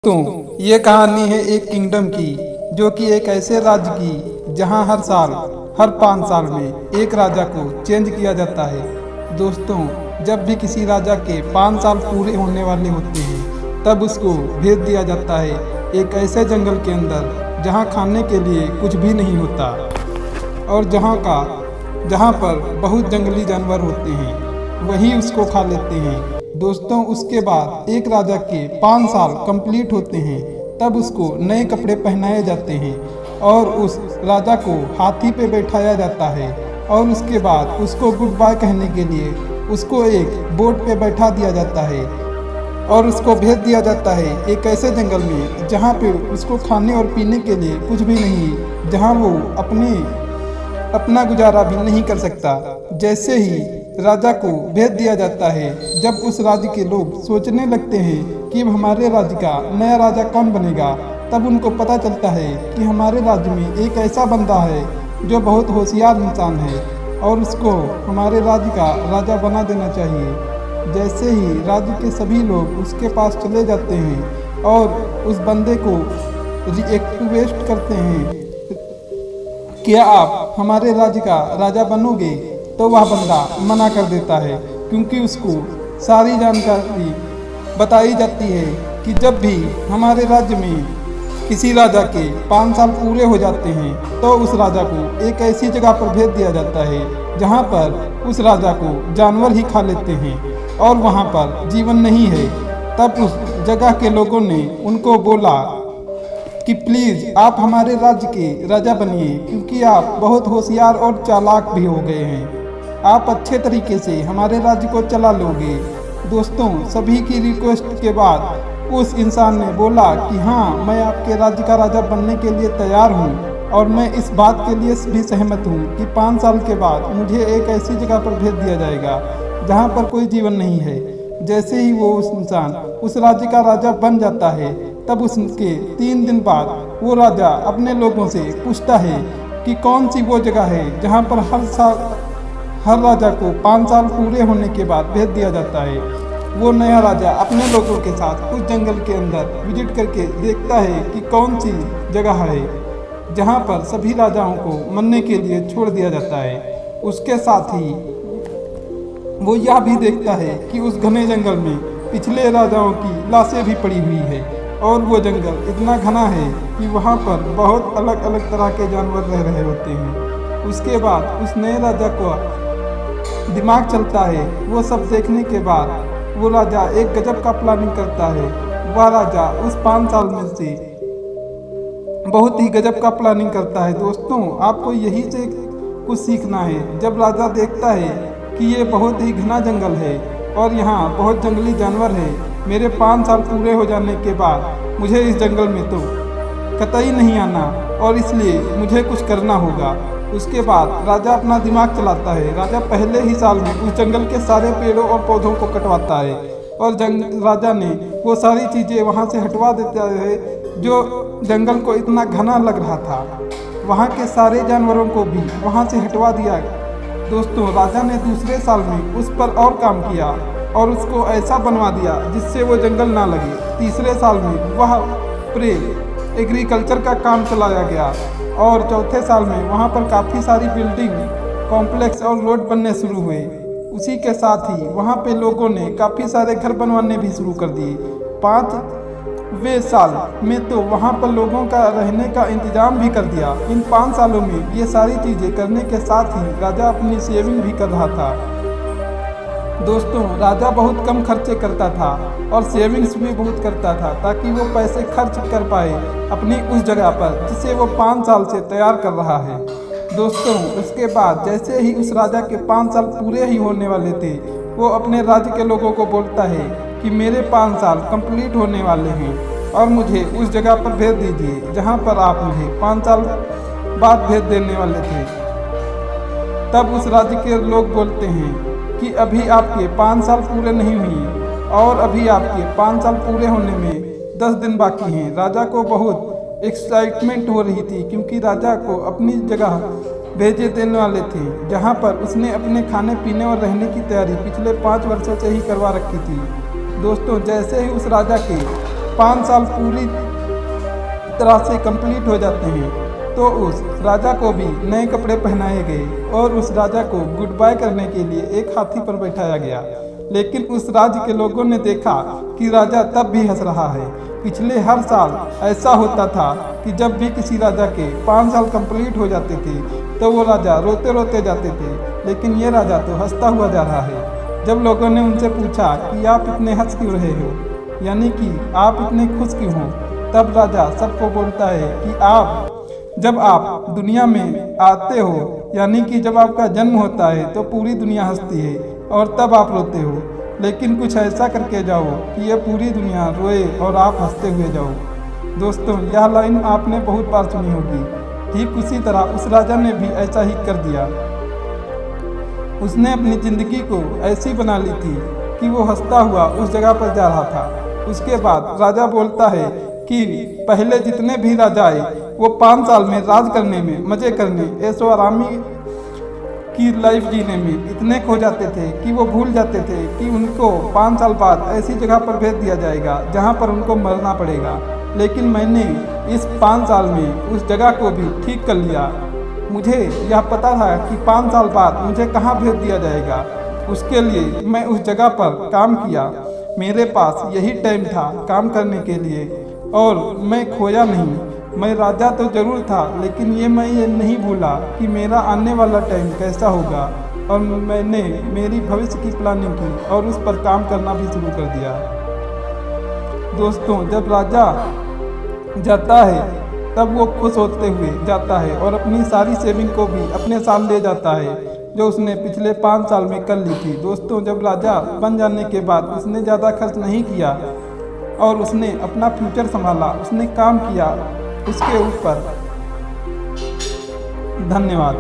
तो ये कहानी है एक किंगडम की, जो कि एक ऐसे राज्य की जहां हर साल हर 5 साल में एक राजा को चेंज किया जाता है। दोस्तों, जब भी किसी राजा के 5 साल पूरे होने वाले होते हैं तब उसको भेज दिया जाता है एक ऐसे जंगल के अंदर जहां खाने के लिए कुछ भी नहीं होता और जहां पर बहुत जंगली जानवर होते हैं, वही उसको खा लेते हैं। दोस्तों, उसके बाद एक राजा के 5 साल कंप्लीट होते हैं तब उसको नए कपड़े पहनाए जाते हैं और उस राजा को हाथी पे बैठाया जाता है और उसके बाद उसको गुड बाय कहने के लिए उसको एक बोट पे बैठा दिया जाता है और उसको भेज दिया जाता है एक ऐसे जंगल में जहाँ पे उसको खाने और पीने के लिए कुछ भी नहीं, जहाँ वो अपना गुजारा भी नहीं कर सकता। जैसे ही राजा को भेज दिया जाता है, जब उस राज्य के लोग सोचने लगते हैं कि हमारे राज्य का नया राजा कौन बनेगा, तब उनको पता चलता है कि हमारे राज्य में एक ऐसा बंदा है जो बहुत होशियार इंसान है और उसको हमारे राज्य का राजा बना देना चाहिए। जैसे ही राज्य के सभी लोग उसके पास चले जाते हैं और उस बंदे को रिक्वेस्ट करते हैं, क्या आप हमारे राज्य का राजा बनोगे? तो वह बंदा मना कर देता है, क्योंकि उसको सारी जानकारी बताई जाती है कि जब भी हमारे राज्य में किसी राजा के 5 साल पूरे हो जाते हैं तो उस राजा को एक ऐसी जगह पर भेज दिया जाता है जहां पर उस राजा को जानवर ही खा लेते हैं और वहां पर जीवन नहीं है। तब उस जगह के लोगों ने उनको बोला कि प्लीज़ आप हमारे राज्य के राजा बनिए, क्योंकि आप बहुत होशियार और चालाक भी हो गए हैं, आप अच्छे तरीके से हमारे राज्य को चला लोगे। दोस्तों, सभी की रिक्वेस्ट के बाद उस इंसान ने बोला कि हाँ, मैं आपके राज्य का राजा बनने के लिए तैयार हूँ और मैं इस बात के लिए भी सहमत हूँ कि 5 साल के बाद मुझे एक ऐसी जगह पर भेज दिया जाएगा जहाँ पर कोई जीवन नहीं है। जैसे ही वो उस इंसान उस राज्य का राजा बन जाता है, तब उसके 3 दिन बाद वो राजा अपने लोगों से पूछता है कि कौन सी वो जगह है जहाँ पर हर राजा को 5 साल पूरे होने के बाद भेज दिया जाता है। वो नया राजा अपने लोगों के साथ उस जंगल के अंदर विजिट करके देखता है कि कौन सी जगह है जहाँ पर सभी राजाओं को मरने के लिए छोड़ दिया जाता है। उसके साथ ही वो यह भी देखता है कि उस घने जंगल में पिछले राजाओं की लाशें भी पड़ी हुई है और वो जंगल इतना घना है कि वहाँ पर बहुत अलग अलग तरह के जानवर रह रहे होते हैं। उसके बाद उस नए राजा को दिमाग चलता है। वो सब देखने के बाद वो राजा एक गजब का प्लानिंग करता है। वह राजा उस 5 साल में से बहुत ही गजब का प्लानिंग करता है। दोस्तों, आपको यही से कुछ सीखना है। जब राजा देखता है कि ये बहुत ही घना जंगल है और यहाँ बहुत जंगली जानवर है, मेरे 5 साल पूरे हो जाने के बाद मुझे इस जंगल में तो कतई नहीं आना और इसलिए मुझे कुछ करना होगा। उसके बाद राजा अपना दिमाग चलाता है। राजा पहले ही साल में उस जंगल के सारे पेड़ों और पौधों को कटवाता है और राजा ने वो सारी चीज़ें वहाँ से हटवा देता है जो जंगल को इतना घना लग रहा था। वहाँ के सारे जानवरों को भी वहाँ से हटवा दिया। दोस्तों, राजा ने दूसरे साल में उस पर और काम किया और उसको ऐसा बनवा दिया जिससे वो जंगल ना लगे। तीसरे साल में वह पूरे एग्रीकल्चर का काम चलाया गया और चौथे साल में वहाँ पर काफ़ी सारी बिल्डिंग कॉम्प्लेक्स और रोड बनने शुरू हुए। उसी के साथ ही वहाँ पे लोगों ने काफ़ी सारे घर बनवाने भी शुरू कर दिए। 5वें साल में तो वहाँ पर लोगों का रहने का इंतजाम भी कर दिया। इन 5 सालों में ये सारी चीज़ें करने के साथ ही राजा अपनी सेविंग भी कर रहा था। दोस्तों, राजा बहुत कम खर्चे करता था और सेविंग्स भी बहुत करता था ताकि वो पैसे खर्च कर पाए अपनी उस जगह पर जिसे वो 5 साल से तैयार कर रहा है। दोस्तों, उसके बाद जैसे ही उस राजा के 5 साल पूरे ही होने वाले थे, वो अपने राज्य के लोगों को बोलता है कि मेरे 5 साल कंप्लीट होने वाले हैं और मुझे उस जगह पर भेज दीजिए जहाँ पर आप मुझे 5 साल बाद भेज देने वाले थे। तब उस राज्य के लोग बोलते हैं कि अभी आपके 5 साल पूरे नहीं हुए और अभी आपके 5 साल पूरे होने में 10 दिन बाकी हैं। राजा को बहुत एक्साइटमेंट हो रही थी, क्योंकि राजा को अपनी जगह भेजे देने वाले थे जहां पर उसने अपने खाने पीने और रहने की तैयारी पिछले 5 वर्षों से ही करवा रखी थी। दोस्तों, जैसे ही उस राजा के 5 साल पूरी तरह से कंप्लीट हो जाते हैं तो उस राजा को भी नए कपड़े पहनाए गए और उस राजा को गुड बाय करने के लिए एक हाथी पर बैठाया गया। लेकिन उस राज्य के लोगों ने देखा कि राजा तब भी हंस रहा है। पिछले हर साल ऐसा होता था कि जब भी किसी राजा के 5 साल कंप्लीट हो जाते थे तो वो राजा रोते रोते जाते थे, लेकिन ये राजा तो हंसता हुआ जा रहा है। जब लोगों ने उनसे पूछा कि आप इतने हंस क्यों रहे हो, यानी कि आप इतने खुश क्यों हो, तब राजा सबको बोलता है कि जब आप दुनिया में आते हो, यानी कि जब आपका जन्म होता है तो पूरी दुनिया हंसती है और तब आप रोते हो, लेकिन कुछ ऐसा करके जाओ कि ये पूरी दुनिया रोए और आप हंसते हुए जाओ। दोस्तों, यह लाइन आपने बहुत बार सुनी होगी। ठीक उसी तरह उस राजा ने भी ऐसा ही कर दिया। उसने अपनी ज़िंदगी को ऐसी बना ली थी कि वो हंसता हुआ उस जगह पर जा रहा था। उसके बाद राजा बोलता है कि पहले जितने भी राजा आए वो 5 साल में राज करने में, मज़े करने, ऐशो आरामी की लाइफ जीने में इतने खो जाते थे कि वो भूल जाते थे कि उनको 5 साल बाद ऐसी जगह पर भेज दिया जाएगा जहाँ पर उनको मरना पड़ेगा। लेकिन मैंने इस 5 साल में उस जगह को भी ठीक कर लिया। मुझे यह पता था कि 5 साल बाद मुझे कहाँ भेज दिया जाएगा। उसके लिए मैं उस जगह पर काम किया। मेरे पास यही टाइम था काम करने के लिए और मैं खोया नहीं। मैं राजा तो जरूर था, लेकिन मैं ये नहीं भूला कि मेरा आने वाला टाइम कैसा होगा, और मैंने मेरी भविष्य की प्लानिंग की और उस पर काम करना भी शुरू कर दिया। दोस्तों, जब राजा जाता है तब वो खुश होते हुए जाता है और अपनी सारी सेविंग को भी अपने साथ ले जाता है जो उसने पिछले 5 साल में कर ली थी। दोस्तों, जब राजा बन जाने के बाद उसने ज़्यादा खर्च नहीं किया और उसने अपना फ्यूचर संभाला, उसने काम किया उसके ऊपर। धन्यवाद।